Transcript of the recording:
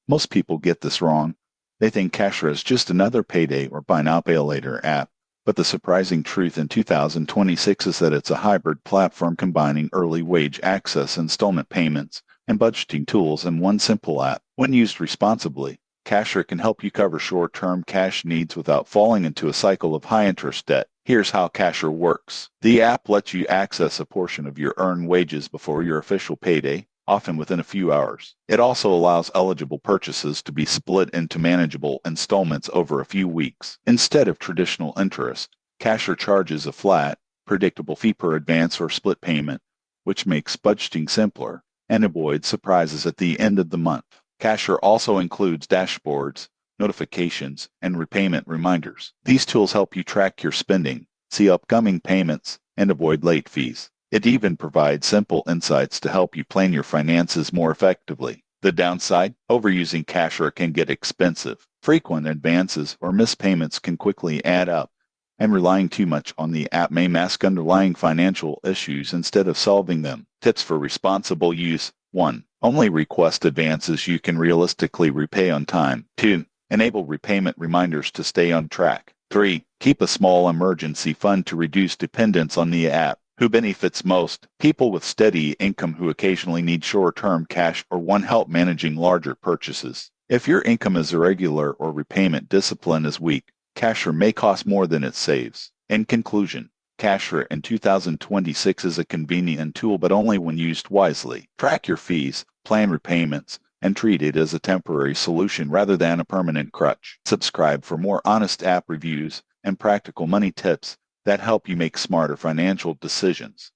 Most people get this wrong. They think Cashra is just another payday or buy now pay later app. But the surprising truth in 2026 is that it's a hybrid platform combining early wage access, installment payments, and budgeting tools in one simple app. When used responsibly, Cashra can help you cover short-term cash needs without falling into a cycle of high-interest debt. Here's how Cashra works. The app lets you access a portion of your earned wages before your official payday, often within a few hours. It also allows eligible purchases to be split into manageable installments over a few weeks. Instead of traditional interest, Cashra charges a flat, predictable fee per advance or split payment, which makes budgeting simpler and avoids surprises at the end of the month. Cashra also includes dashboards, notifications, and repayment reminders. These tools help you track your spending, see upcoming payments, and avoid late fees. It even provides simple insights to help you plan your finances more effectively. The downside? Overusing Cashra can get expensive. Frequent advances or missed payments can quickly add up, and relying too much on the app may mask underlying financial issues instead of solving them. Tips for responsible use: 1. Only request advances you can realistically repay on time. 2. Enable repayment reminders to stay on track. 3. Keep a small emergency fund to reduce dependence on the app. Who benefits most? People with steady income who occasionally need short-term cash or want help managing larger purchases. If your income is irregular or repayment discipline is weak, Cashra may cost more than it saves. In conclusion, Cashra in 2026 is a convenient tool, but only when used wisely. Track your fees, plan repayments, and treat it as a temporary solution rather than a permanent crutch. Subscribe for more honest app reviews and practical money tips that help you make smarter financial decisions.